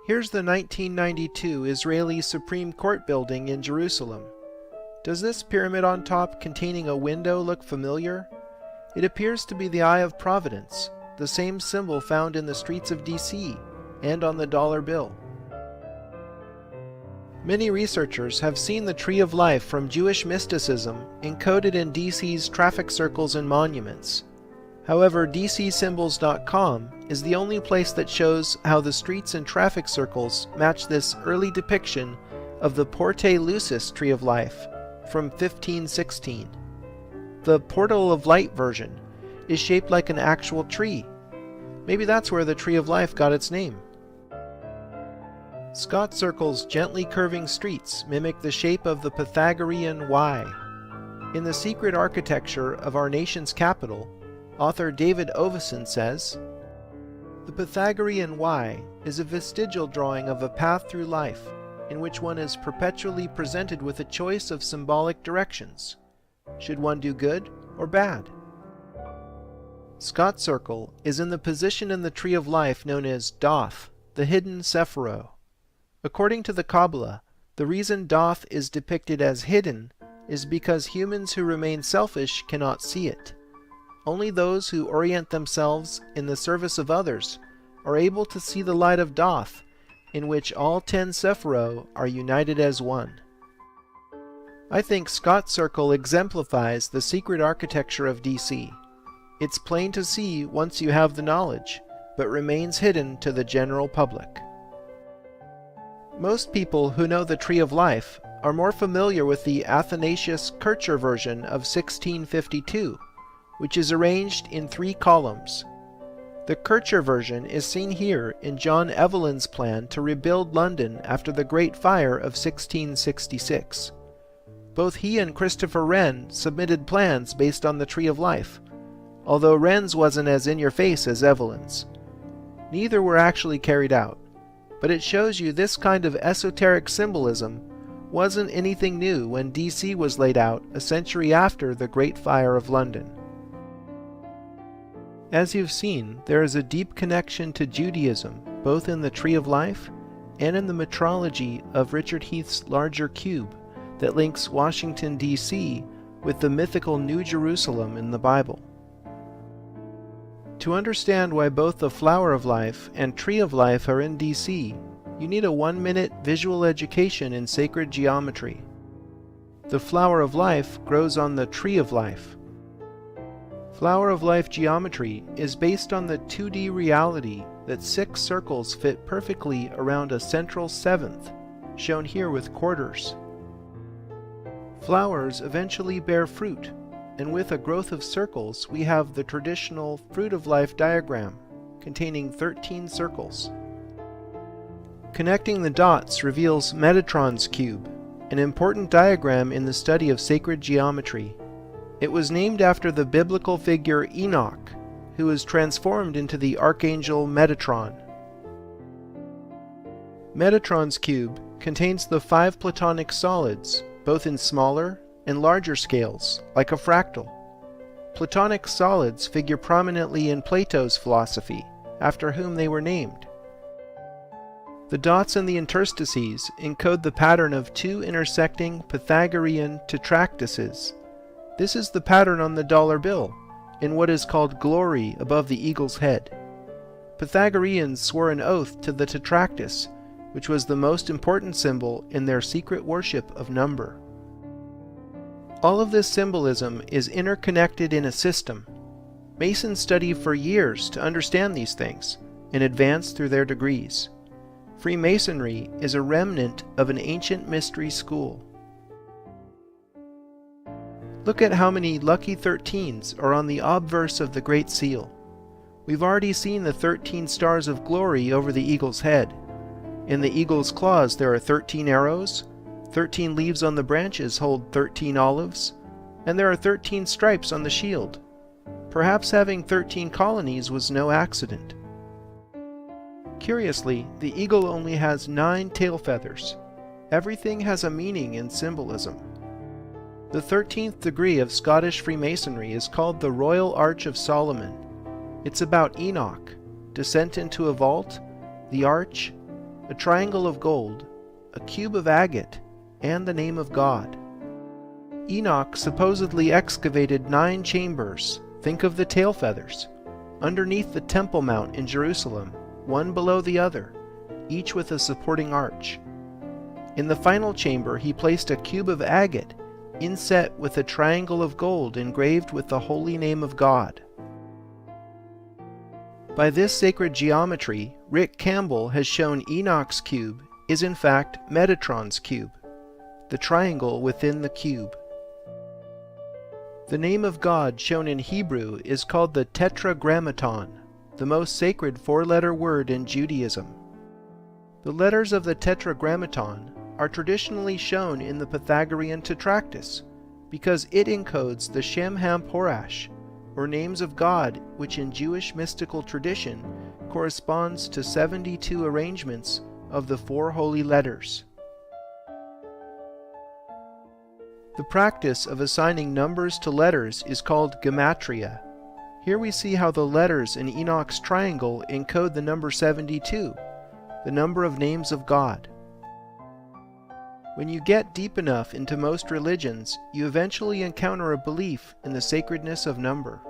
Here's the 1992 Israeli Supreme Court building in Jerusalem. Does this pyramid on top containing a window look familiar? It appears to be the Eye of Providence, the same symbol found in the streets of DC and on the dollar bill. Many researchers have seen the Tree of Life from Jewish mysticism encoded in DC's traffic circles and monuments. However, DCSymbols.com is the only place that shows how the streets and traffic circles match this early depiction of the Porte Lucis Tree of Life from 1516. The Portal of Light version is shaped like an actual tree. Maybe that's where the Tree of Life got its name. Scott Circle's gently curving streets mimic the shape of the Pythagorean Y. In The Secret Architecture of Our Nation's Capital, author David Oveson says, "The Pythagorean Y is a vestigial drawing of a path through life, in which one is perpetually presented with a choice of symbolic directions. Should one do good or bad?" Scott Circle is in the position in the Tree of Life known as Doth, the hidden Sephiro. According to the Kabbalah, the reason Doth is depicted as hidden is because humans who remain selfish cannot see it. Only those who orient themselves in the service of others are able to see the light of Doth, in which all 10 Sephiro are united as one. I think Scott Circle exemplifies the secret architecture of DC. It's plain to see once you have the knowledge, but remains hidden to the general public. Most people who know the Tree of Life are more familiar with the Athanasius-Kircher version of 1652, which is arranged in 3 columns. The Kircher version is seen here in John Evelyn's plan to rebuild London after the Great Fire of 1666. Both he and Christopher Wren submitted plans based on the Tree of Life, although Wren's wasn't as in-your-face as Evelyn's. Neither were actually carried out, but it shows you this kind of esoteric symbolism wasn't anything new when DC was laid out a century after the Great Fire of London. As you've seen, there is a deep connection to Judaism, both in the Tree of Life and in the metrology of Richard Heath's larger cube that links Washington, D.C. with the mythical New Jerusalem in the Bible. To understand why both the Flower of Life and Tree of Life are in DC, you need a 1-minute visual education in sacred geometry. The Flower of Life grows on the Tree of Life. Flower of Life geometry is based on the 2D reality that 6 circles fit perfectly around a central 7th, shown here with quarters. Flowers eventually bear fruit, and with a growth of circles we have the traditional Fruit of Life diagram, containing 13 circles. Connecting the dots reveals Metatron's cube, an important diagram in the study of sacred geometry. It was named after the biblical figure Enoch, who was transformed into the archangel Metatron. Metatron's cube contains the 5 Platonic solids, both in smaller and larger scales, like a fractal. Platonic solids figure prominently in Plato's philosophy, after whom they were named. The dots in the interstices encode the pattern of 2 intersecting Pythagorean tetractyses. This is the pattern on the dollar bill, in what is called glory above the eagle's head. Pythagoreans swore an oath to the tetractys, which was the most important symbol in their secret worship of number. All of this symbolism is interconnected in a system. Masons study for years to understand these things and advance through their degrees. Freemasonry is a remnant of an ancient mystery school. Look at how many lucky 13s are on the obverse of the Great Seal. We've already seen the 13 stars of glory over the eagle's head. In the eagle's claws there are 13 arrows, 13 leaves on the branches hold 13 olives, and there are 13 stripes on the shield. Perhaps having 13 colonies was no accident. Curiously, the eagle only has 9 tail feathers. Everything has a meaning in symbolism. The 13th degree of Scottish Freemasonry is called the Royal Arch of Solomon. It's about Enoch, descent into a vault, the arch, a triangle of gold, a cube of agate, and the name of God. Enoch supposedly excavated 9 chambers, think of the tail feathers, underneath the Temple Mount in Jerusalem, one below the other, each with a supporting arch. In the final chamber he placed a cube of agate, inset with a triangle of gold engraved with the holy name of God. By this sacred geometry, Rick Campbell has shown Enoch's cube is in fact Metatron's cube, the triangle within the cube. The name of God shown in Hebrew is called the Tetragrammaton, the most sacred 4-letter word in Judaism. The letters of the Tetragrammaton are traditionally shown in the Pythagorean Tetractys because it encodes the Shem Ham Porash, or names of God, which in Jewish mystical tradition corresponds to 72 arrangements of the 4 holy letters. The practice of assigning numbers to letters is called gematria. Here we see how the letters in Enoch's triangle encode the number 72, the number of names of God. When you get deep enough into most religions, you eventually encounter a belief in the sacredness of number.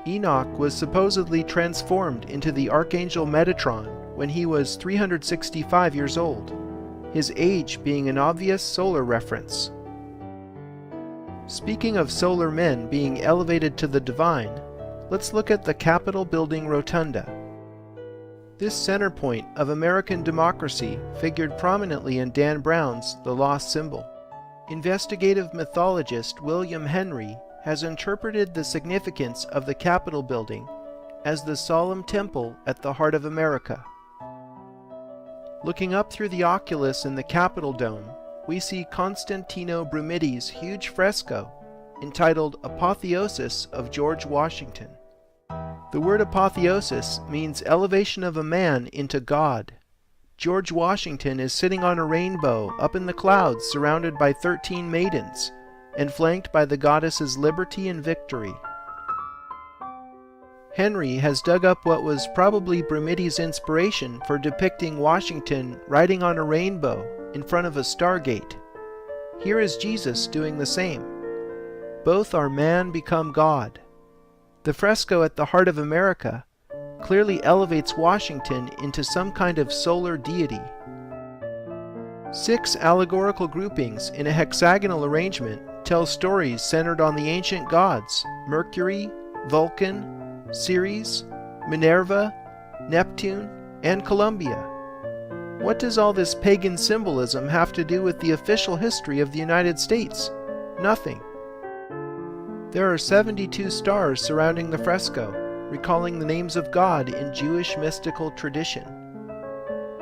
Enoch was supposedly transformed into the archangel Metatron when he was 365 years old, his age being an obvious solar reference. Speaking of solar men being elevated to the divine, let's look at the Capitol building rotunda. This center point of American democracy figured prominently in Dan Brown's The Lost Symbol. Investigative mythologist William Henry has interpreted the significance of the Capitol building as the solemn temple at the heart of America. Looking up through the oculus in the Capitol dome, we see Constantino Brumitti's huge fresco entitled Apotheosis of George Washington. The word apotheosis means elevation of a man into God. George Washington is sitting on a rainbow up in the clouds surrounded by 13 maidens and flanked by the goddesses Liberty and Victory. Henry has dug up what was probably Brumitti's inspiration for depicting Washington riding on a rainbow in front of a stargate. Here is Jesus doing the same. Both are man become God. The fresco at the heart of America clearly elevates Washington into some kind of solar deity. 6 allegorical groupings in a hexagonal arrangement tell stories centered on the ancient gods Mercury, Vulcan, Ceres, Minerva, Neptune, and Columbia. What does all this pagan symbolism have to do with the official history of the United States? Nothing. There are 72 stars surrounding the fresco, recalling the names of God in Jewish mystical tradition.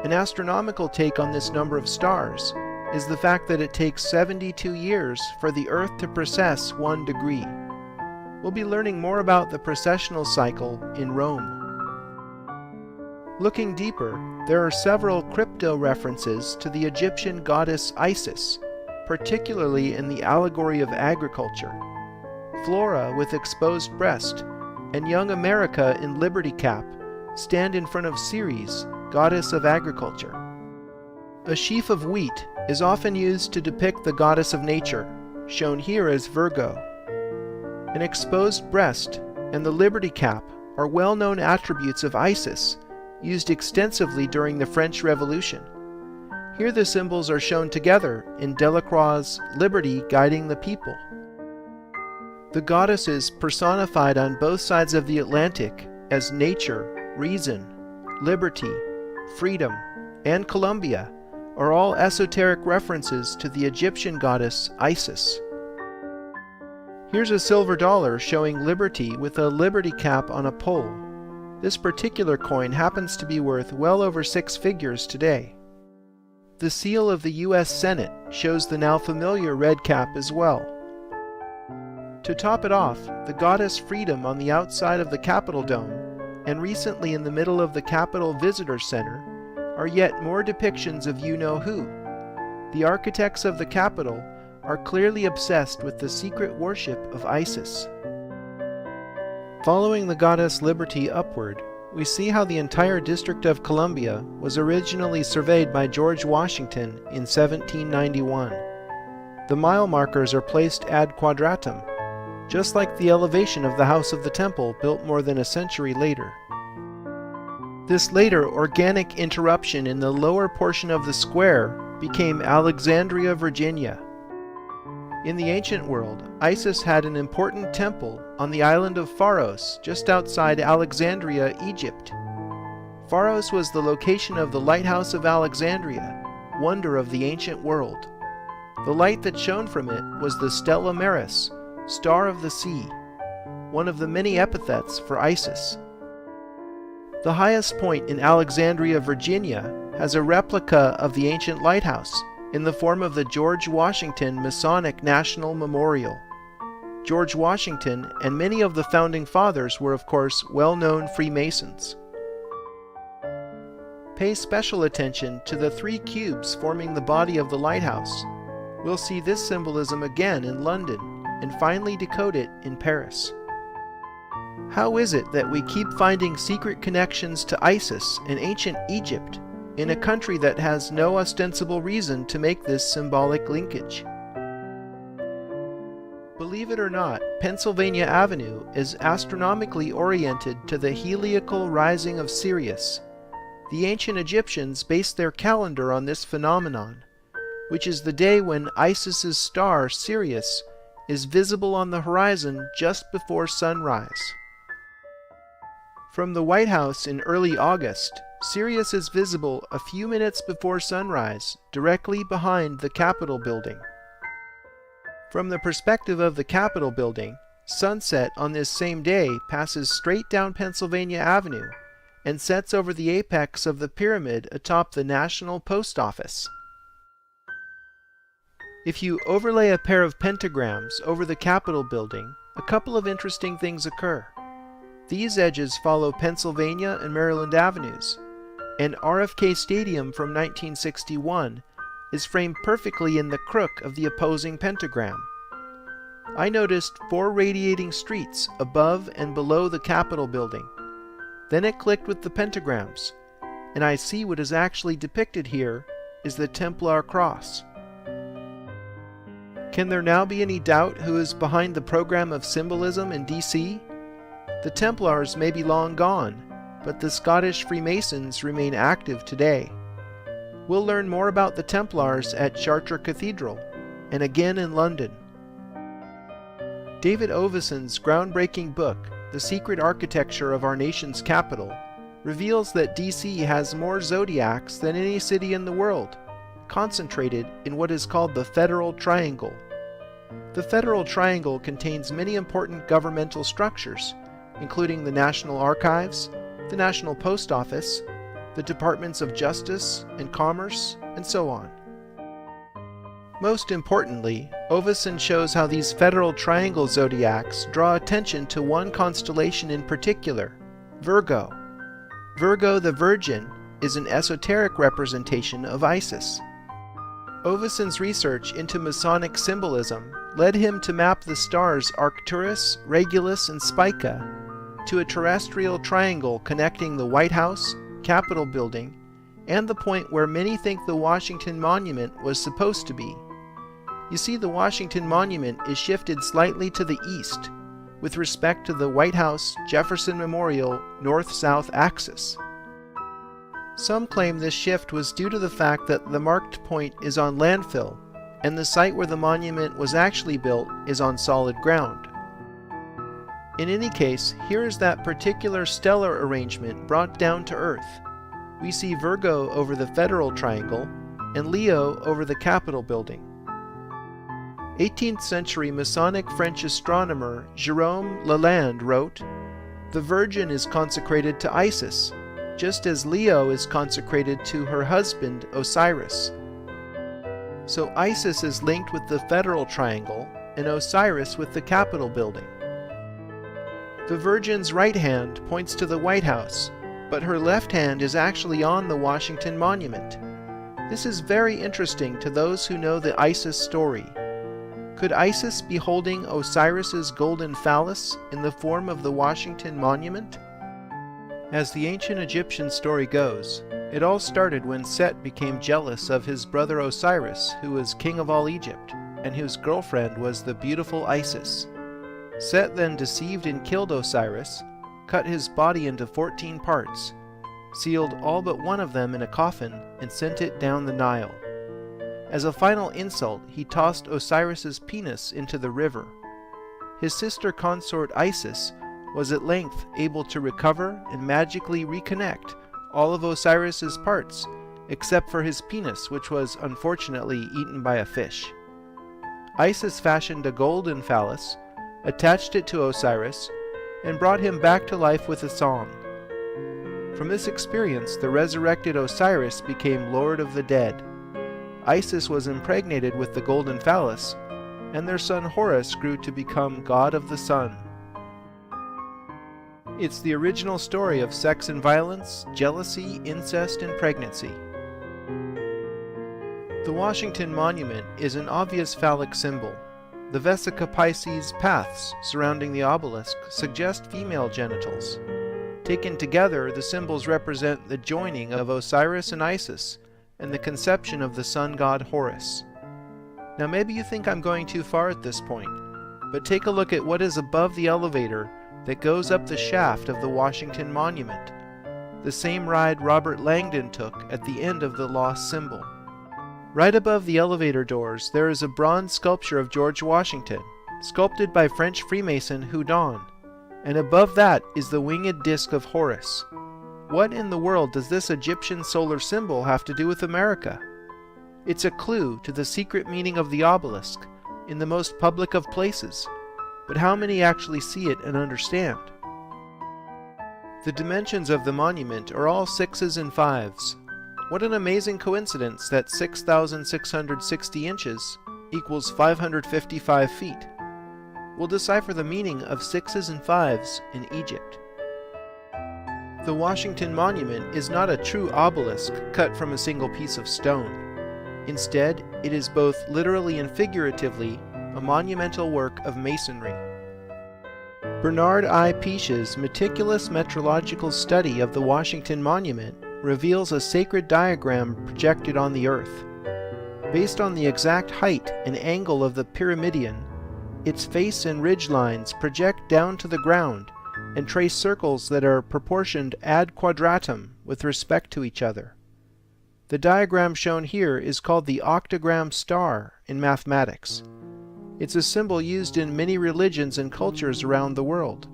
An astronomical take on this number of stars is the fact that it takes 72 years for the Earth to precess 1 degree. We'll be learning more about the precessional cycle in Rome. Looking deeper, there are several crypto-references to the Egyptian goddess Isis, particularly in the allegory of agriculture. Flora with exposed breast, and young America in liberty cap stand in front of Ceres, goddess of agriculture. A sheaf of wheat is often used to depict the goddess of nature, shown here as Virgo. An exposed breast and the liberty cap are well-known attributes of Isis, used extensively during the French Revolution. Here the symbols are shown together in Delacroix's Liberty Guiding the People. The goddesses personified on both sides of the Atlantic as nature, reason, liberty, freedom, and Columbia are all esoteric references to the Egyptian goddess Isis. Here's a silver dollar showing liberty with a liberty cap on a pole. This particular coin happens to be worth well over 6 figures today. The seal of the U.S. Senate shows the now familiar red cap as well. To top it off, the goddess Freedom on the outside of the Capitol Dome, and recently in the middle of the Capitol Visitor Center, are yet more depictions of you-know-who. The architects of the Capitol are clearly obsessed with the secret worship of Isis. Following the goddess Liberty upward, we see how the entire District of Columbia was originally surveyed by George Washington in 1791. The mile markers are placed ad quadratum, just like the elevation of the House of the Temple built more than a century later. This later organic interruption in the lower portion of the square became Alexandria, Virginia. In the ancient world, Isis had an important temple on the island of Pharos, just outside Alexandria, Egypt. Pharos was the location of the lighthouse of Alexandria, wonder of the ancient world. The light that shone from it was the Stella Maris, star of the sea, one of the many epithets for Isis. The highest point in Alexandria, Virginia, has a replica of the ancient lighthouse in the form of the George Washington Masonic National Memorial. George Washington and many of the founding fathers were, of course, well-known Freemasons. Pay special attention to the three cubes forming the body of the lighthouse. We'll see this symbolism again in London and finally decode it in Paris. How is it that we keep finding secret connections to Isis and ancient Egypt in a country that has no ostensible reason to make this symbolic linkage? Believe it or not, Pennsylvania Avenue is astronomically oriented to the heliacal rising of Sirius. The ancient Egyptians based their calendar on this phenomenon, which is the day when Isis's star, Sirius, is visible on the horizon just before sunrise. From the White House in early August, Sirius is visible a few minutes before sunrise, directly behind the Capitol building. From the perspective of the Capitol building, sunset on this same day passes straight down Pennsylvania Avenue and sets over the apex of the pyramid atop the National Post Office. If you overlay a pair of pentagrams over the Capitol building, a couple of interesting things occur. These edges follow Pennsylvania and Maryland avenues, and RFK Stadium from 1961 is framed perfectly in the crook of the opposing pentagram. I noticed 4 radiating streets above and below the Capitol building. Then it clicked with the pentagrams, and I see what is actually depicted here is the Templar cross. Can there now be any doubt who is behind the program of symbolism in DC? The Templars may be long gone, but the Scottish Freemasons remain active today. We'll learn more about the Templars at Chartres Cathedral, and again in London. David Oveson's groundbreaking book, The Secret Architecture of Our Nation's Capital, reveals that DC has more zodiacs than any city in the world, concentrated in what is called the Federal Triangle. The Federal Triangle contains many important governmental structures, including the National Archives, the National Post Office, the Departments of Justice and Commerce, and so on. Most importantly, Oveson shows how these Federal Triangle zodiacs draw attention to one constellation in particular, Virgo. Virgo the Virgin is an esoteric representation of Isis. Oveson's research into Masonic symbolism led him to map the stars Arcturus, Regulus, and Spica to a terrestrial triangle connecting the White House, Capitol building, and the point where many think the Washington Monument was supposed to be. You see, the Washington Monument is shifted slightly to the east with respect to the White House Jefferson Memorial north-south axis. Some claim this shift was due to the fact that the marked point is on landfill, and the site where the monument was actually built is on solid ground. In any case, here is that particular stellar arrangement brought down to Earth. We see Virgo over the Federal Triangle and Leo over the Capitol building. 18th century Masonic French astronomer Jérôme Lalande wrote, "The Virgin is consecrated to Isis, just as Leo is consecrated to her husband Osiris. So Isis is linked with the Federal Triangle and Osiris with the Capitol building. The Virgin's right hand points to the White House, but her left hand is actually on the Washington Monument. This is very interesting to those who know the Isis story. Could Isis be holding Osiris's golden phallus in the form of the Washington Monument? As the ancient Egyptian story goes, it all started when Set became jealous of his brother Osiris, who was king of all Egypt, and whose girlfriend was the beautiful Isis. Set then deceived and killed Osiris, cut his body into 14 parts, sealed all but one of them in a coffin, and sent it down the Nile. As a final insult, he tossed Osiris's penis into the river. His sister consort Isis was at length able to recover and magically reconnect all of Osiris's parts, except for his penis, which was unfortunately eaten by a fish. Isis fashioned a golden phallus, attached it to Osiris, and brought him back to life with a song. From this experience, the resurrected Osiris became Lord of the Dead. Isis was impregnated with the golden phallus, and their son Horus grew to become god of the sun. It's the original story of sex and violence, jealousy, incest, and pregnancy. The Washington Monument is an obvious phallic symbol. The Vesica Pisces paths surrounding the obelisk suggest female genitals. Taken together, the symbols represent the joining of Osiris and Isis and the conception of the sun god Horus. Now maybe you think I'm going too far at this point, but take a look at what is above the elevator that goes up the shaft of the Washington Monument, the same ride Robert Langdon took at the end of the lost symbol. Right above the elevator doors there is a bronze sculpture of George Washington, sculpted by French Freemason Houdon, and above that is the winged disc of Horus. What in the world does this Egyptian solar symbol have to do with America? It's a clue to the secret meaning of the obelisk in the most public of places, but how many actually see it and understand? The dimensions of the monument are all 6s and 5s. What an amazing coincidence that 6,660 inches equals 555 feet. We'll decipher the meaning of 6s and 5s in Egypt. The Washington Monument is not a true obelisk cut from a single piece of stone. Instead, it is both literally and figuratively a monumental work of masonry. Bernard I. Peache's meticulous metrological study of the Washington Monument reveals a sacred diagram projected on the earth. Based on the exact height and angle of the pyramidion, its face and ridge lines project down to the ground and trace circles that are proportioned ad quadratum with respect to each other. The diagram shown here is called the octagram star in mathematics. It's a symbol used in many religions and cultures around the world.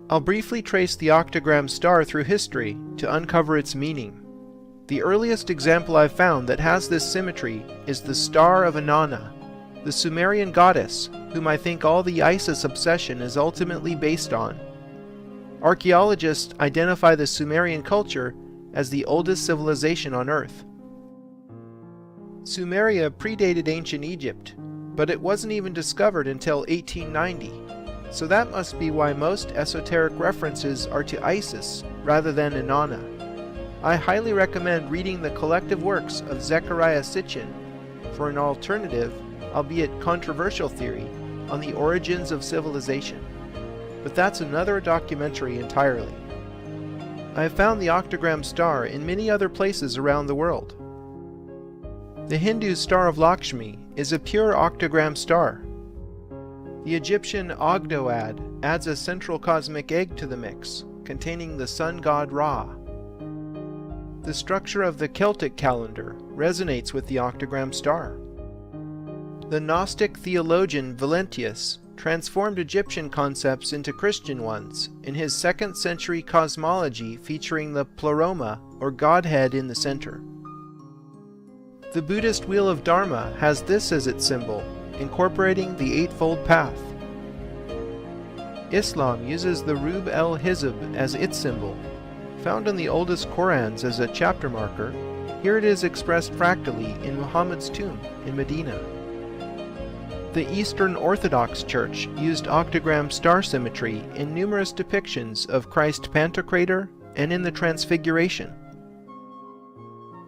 I'll briefly trace the octagram star through history to uncover its meaning. The earliest example I've found that has this symmetry is the Star of Inanna, the Sumerian goddess whom I think all the Isis obsession is ultimately based on. Archaeologists identify the Sumerian culture as the oldest civilization on Earth. Sumeria predated ancient Egypt, but it wasn't even discovered until 1890, so that must be why most esoteric references are to Isis rather than Inanna. I highly recommend reading the collective works of Zecharia Sitchin for an alternative, albeit controversial theory on the origins of civilization. But that's another documentary entirely. I have found the octagram star in many other places around the world. The Hindu Star of Lakshmi is a pure octagram star. The Egyptian Ogdoad adds a central cosmic egg to the mix, containing the sun god Ra. The structure of the Celtic calendar resonates with the octagram star. The Gnostic theologian Valentius transformed Egyptian concepts into Christian ones in his 2nd century cosmology featuring the pleroma, or Godhead, in the center. The Buddhist Wheel of Dharma has this as its symbol, incorporating the Eightfold Path. Islam uses the Rub el-Hizb as its symbol. Found in the oldest Qurans as a chapter marker, here it is expressed fractally in Muhammad's tomb in Medina. The Eastern Orthodox Church used octagram star symmetry in numerous depictions of Christ Pantocrator and in the Transfiguration.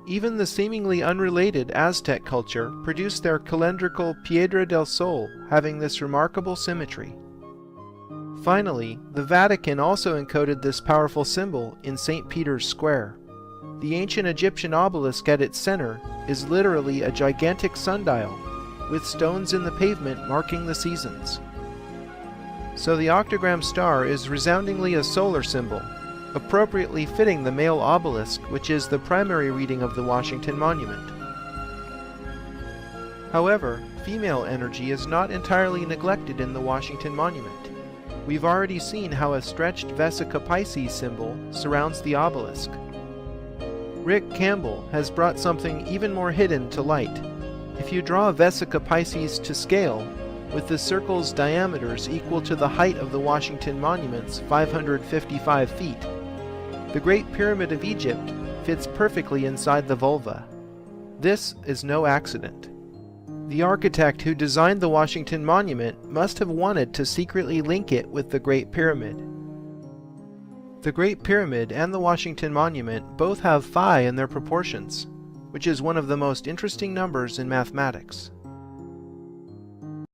Even the seemingly unrelated Aztec culture produced their calendrical Piedra del Sol having this remarkable symmetry. Finally, the Vatican also encoded this powerful symbol in St. Peter's Square. The ancient Egyptian obelisk at its center is literally a gigantic sundial, with stones in the pavement marking the seasons. So the octagram star is resoundingly a solar symbol, appropriately fitting the male obelisk, which is the primary reading of the Washington Monument. However, female energy is not entirely neglected in the Washington Monument. We've already seen how a stretched Vesica Pisces symbol surrounds the obelisk. Rick Campbell has brought something even more hidden to light. If you draw a Vesica Pisces to scale, with the circle's diameters equal to the height of the Washington Monument's 555 feet, the Great Pyramid of Egypt fits perfectly inside the vulva. This is no accident. The architect who designed the Washington Monument must have wanted to secretly link it with the Great Pyramid. The Great Pyramid and the Washington Monument both have phi in their proportions, which is one of the most interesting numbers in mathematics.